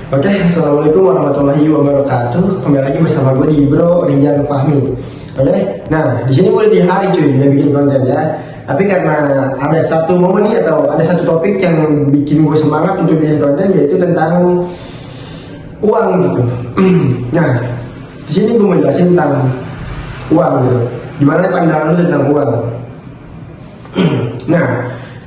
Oke, assalamualaikum warahmatullahi wabarakatuh. Kembali lagi bersama gue di Bro Rizal Fahmi. Oke, nah di sini gue di hari cuy, udah bikin konten ya. Tapi karena ada satu momen nih atau ada satu topik yang bikin gue semangat untuk bikin konten, yaitu tentang uang gitu. Nah, di sini gue mau jelasin tentang uang gitu. Gimana pandangan lu tentang uang? Nah,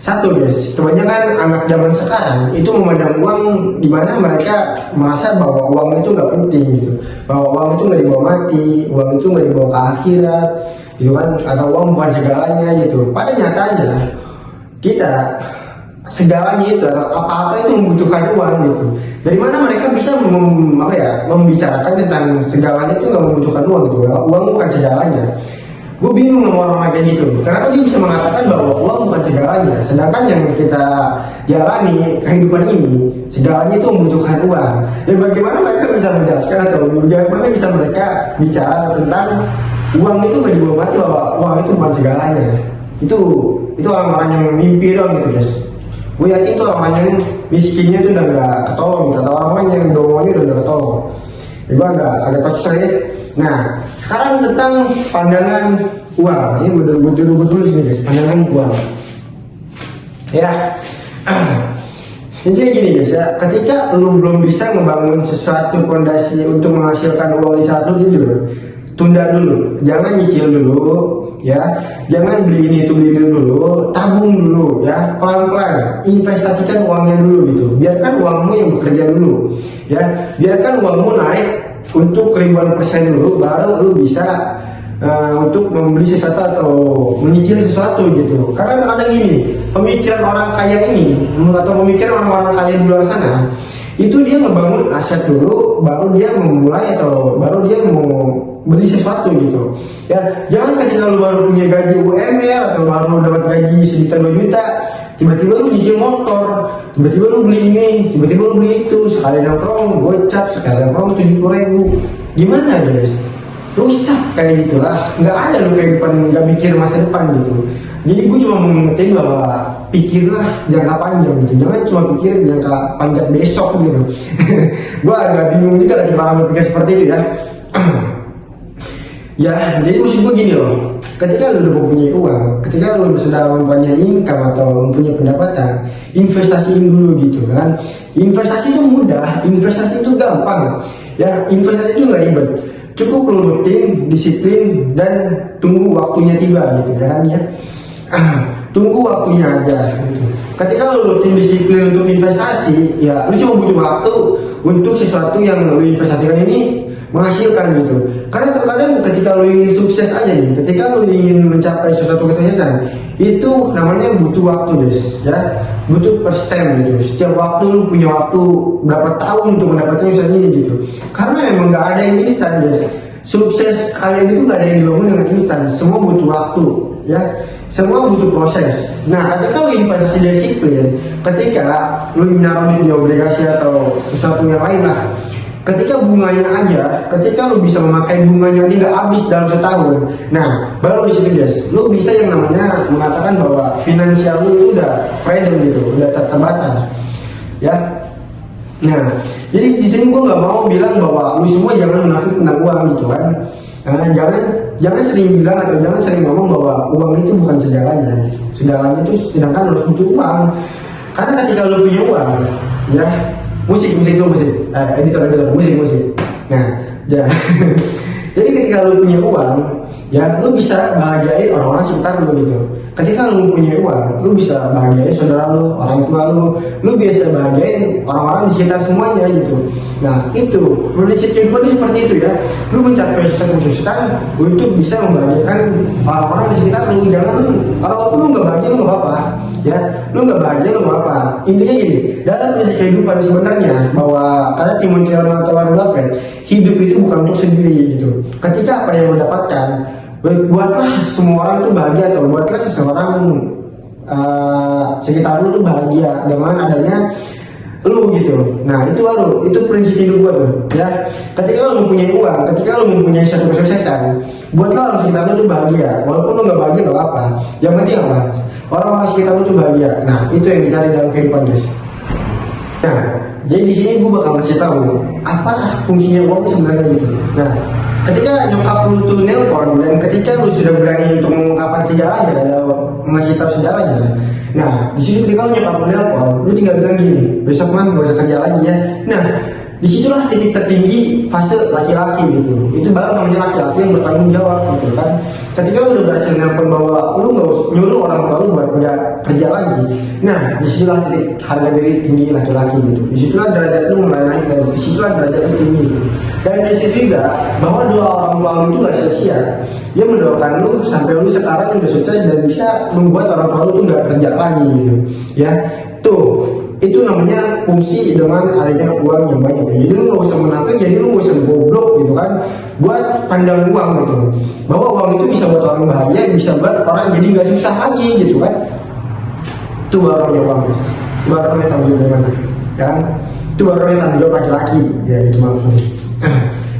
satu guys, kebanyakan anak zaman sekarang itu memandang uang di mana mereka merasa bahwa uang itu nggak penting gitu, bahwa uang itu nggak dibawa mati, uang itu nggak dibawa ke akhirat, gitu kan, atau uang bukan segalanya gitu. Pada nyatanya kita segalanya itu atau apa-apa itu membutuhkan uang gitu. Dari mana mereka bisa membicarakan tentang segalanya itu nggak membutuhkan uang gitu? Uang bukan segalanya. Gue bingung sama orang kayak gitu. Kenapa dia bisa mengatakan bahwa uang bukan segalanya, sedangkan yang kita jalani kehidupan ini segalanya itu membutuhkan uang. Dan bagaimana mereka bisa menjelaskan atau bagaimana bisa mereka bicara tentang uang itu nggak dibawa mati, bahwa uang itu bukan segalanya. Itu orang-orang yang mimpi dong gitu guys. Gue yakin itu orang yang miskinnya itu udah nggak ketolong gitu, atau orang yang dongonya udah nggak ketolong. Ya, gue agak touch ya. Nah, sekarang tentang pandangan uang. Ini betul-betul sini guys, pandangan uang. Ya, intinya gini guys ya, ketika lu belum bisa membangun sesuatu fondasi untuk menghasilkan uang di saat lu tidur, tunda dulu, jangan nyicil dulu, ya, jangan beli ini itu beli dulu, tabung dulu, ya, pelan-pelan, investasikan uangnya dulu gitu, biarkan uangmu yang bekerja dulu, ya, biarkan uangmu naik untuk ribuan persen dulu, baru lu bisa untuk membeli sesuatu atau menyicil sesuatu gitu. Karena ada gini, pemikiran orang kaya ini atau pemikiran orang-orang kaya di luar sana, itu dia ngebangun aset dulu, baru dia memulai atau baru dia mau beli sesuatu gitu. Ya, jangan ketika lu baru punya gaji UMR atau baru dapat gaji sejuta 2 juta, tiba-tiba lu nyicil motor, tiba-tiba lu beli ini, tiba-tiba lu beli itu, sekali nongkrong gocap, sekali nongkrong 70.000. Gimana guys? Rusak kayak gitulah. Nggak ada lu kehidupan, nggak mikir masa depan gitu. Jadi gue cuma mengingetin bahwa pikirlah jangka panjang gitu, jangan cuma pikir jangka panjang besok gitu. Gue agak bingung juga lagi malam berpikir seperti itu ya. Ya, jadi maksud gue gini loh, ketika lu udah mempunyai uang, ketika lu sudah mempunyai income atau mempunyai pendapatan, investasiin dulu gitu kan. Investasi itu mudah, investasi itu gampang, ya, investasi itu nggak ribet. Cukup lu rutin, disiplin, dan tunggu waktunya tiba gitu kan ya. Tunggu waktunya aja gitu. Ketika lu rutin disiplin untuk investasi, ya lu cuma butuh waktu untuk sesuatu yang lu investasikan ini menghasilkan gitu. Karena terkadang ketika lu ingin sukses aja nih, ketika lu ingin mencapai sesuatu kesuksesan, itu namanya butuh waktu guys, ya, butuh per stem gitu. Setiap waktu lu punya waktu berapa tahun untuk mendapatkan sesuatu ini gitu. Karena memang nggak ada yang instan guys. Sukses kalian itu nggak ada yang dibangun dengan instan. Semua butuh waktu, ya. Semua butuh proses. Nah, ketika lu investasi disiplin, ketika lu menaruh di obligasi atau sesuatu yang lain lah, ketika bunganya aja, ketika lu bisa memakai bunganya tidak habis dalam setahun, nah baru di situ guys, lu bisa yang namanya mengatakan bahwa finansial lu itu udah freedom gitu, udah terbatas, ya. Nah, jadi di sini gua nggak mau bilang bahwa lu semua jangan munafik tentang uang gitu kan. Nah, jangan sering bilang atau jangan sering ngomong bahwa uang itu bukan segalanya. Segalanya itu sedangkan harus butuh uang. Karena ketika lu punya uang, ya, musik. Nah, ya. Jadi ketika lu punya uang, ya, lu bisa bahagiain orang-orang sekitar lu gitu. Ketika lu punya uang, lu bisa bahagiain saudara lu, orang tua lu bisa bahagiain orang-orang di sekitar semuanya gitu. Nah, itu prinsip kehidupan itu seperti itu ya. Lu mencapai kesuksesan untuk bisa membahagiakan orang-orang di sekitar lu. Jangan kalau lu nggak bahagia, lu nggak apa-apa. Ya, lu nggak bahagia, lu nggak apa. Intinya gini, dalam prinsip kehidupan sebenarnya bahwa karena Timothy atau Warren Buffett, hidup itu bukan untuk sendiri gitu. Ketika apa yang lu dapatkan, buatlah semua orang itu bahagia, atau buatlah seseorang sekitar lu tuh bahagia dengan adanya lu gitu. Nah, itu prinsip hidup gua tuh, ya. Ketika lu mempunyai uang, ketika lu mempunyai satu kesuksesan, buatlah orang sekitar lu tuh bahagia. Walaupun lu nggak bahagia nggak apa, yang penting apa, orang-orang sekitar lu tuh bahagia. Nah, itu yang dicari dalam kehidupan guys. Nah, jadi di sini gue bakal kasih tahu apa fungsinya uang sebenarnya gitu. Nah, ketika nyokap lu tuh nelpon dan ketika lu sudah berani untuk mengungkapkan sejarahnya atau ngasih tahu sejarahnya, nah di situ ketika lu nyokap lu nelpon, lu tinggal bilang gini, besok mah gak usah kerja lagi ya. Nah, disitulah titik tertinggi fase laki-laki gitu. Itu baru namanya laki-laki yang bertanggung jawab gitu kan. Ketika lu udah berhasil nelpon bahwa lu nggak usah nyuruh orang tua lu buat nggak kerja lagi, nah disitulah titik harga diri tinggi laki-laki gitu. Disitulah derajat lu mulai naik dan disitulah derajat lu tinggi gitu. Dan disitu juga bahwa doa orang tua lu itu nggak sia-sia. Dia mendoakan lu sampai lu sekarang udah sukses dan bisa membuat orang tua lu tuh nggak kerja lagi gitu. Ya, tuh itu namanya fungsi dengan adanya uang yang banyak. Jadi lu nggak usah munafik, jadi lu nggak usah goblok gitu kan, buat pandang uang gitu, bahwa uang itu bisa buat orang bahagia, bisa buat orang jadi nggak susah lagi gitu kan. Itu baru namanya uang, guys. Itu baru namanya tanggung jawab dari mana kan, itu baru namanya tanggung jawab laki-laki ya, itu maksudnya.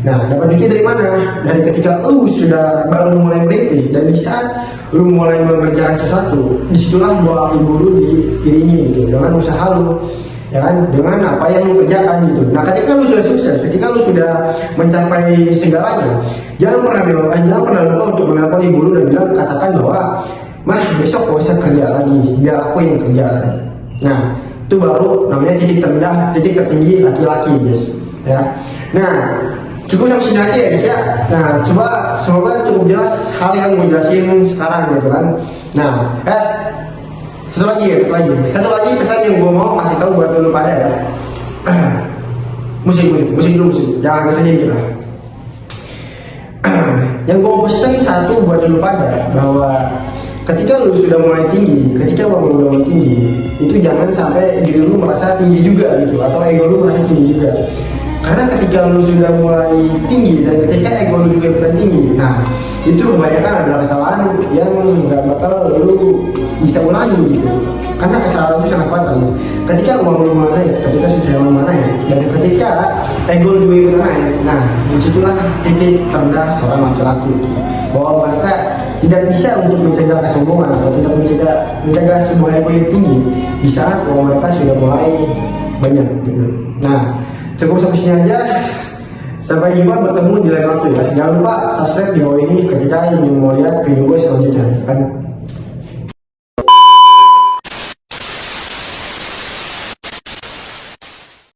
Nah, dapat duitnya dari mana? Dari ketika lu sudah baru mulai merintis, dan di saat lu mulai mengerjakan sesuatu, disitulah doa ibu lu diiringi gitu dengan usaha lu, ya kan, dengan apa yang lu kerjakan gitu. Nah, ketika lu sudah sukses, ketika lu sudah mencapai segalanya, jangan pernah lupa untuk menelpon ibu lu dan bilang, katakan bahwa mah besok gak usah kerja lagi, biar aku yang kerja lagi. Nah, itu baru namanya titik terendah, titik tertinggi laki-laki, guys. Ya, nah cukup sampai sini aja ya guys ya. Nah, coba semoga cukup jelas hal yang mau jelasin sekarang gitu kan. Nah, satu lagi pesan yang gue mau kasih tahu buat lu pada ya. musik dulu, jangan kesannya gitu lah. Yang gue mau pesan satu buat lu pada, bahwa ketika lu sudah mulai tinggi, ketika uang lu udah mulai tinggi, itu jangan sampai diri lu merasa tinggi juga gitu, atau ego lu merasa tinggi juga. Karena ketika lu sudah mulai tinggi dan ketika ego lu juga mulai tinggi, nah itu kebanyakan adalah kesalahan yang nggak bakal lu bisa ulangi gitu. Karena kesalahan itu sangat fatal. Ketika uang lu mulai naik, ketika sukses lu mulai naik, dan ketika ego lu juga mulai naik, nah disitulah titik terendah seorang laki-laki, bahwa mereka tidak bisa untuk mencegah kesombongan atau tidak mencegah sebuah ego yang tinggi di saat uang mereka sudah mulai banyak gitu. Nah, cukup sampai sini aja. Sampai jumpa, bertemu di lain waktu ya. Jangan lupa subscribe di bawah ini ketika ingin mau lihat video gue selanjutnya kan.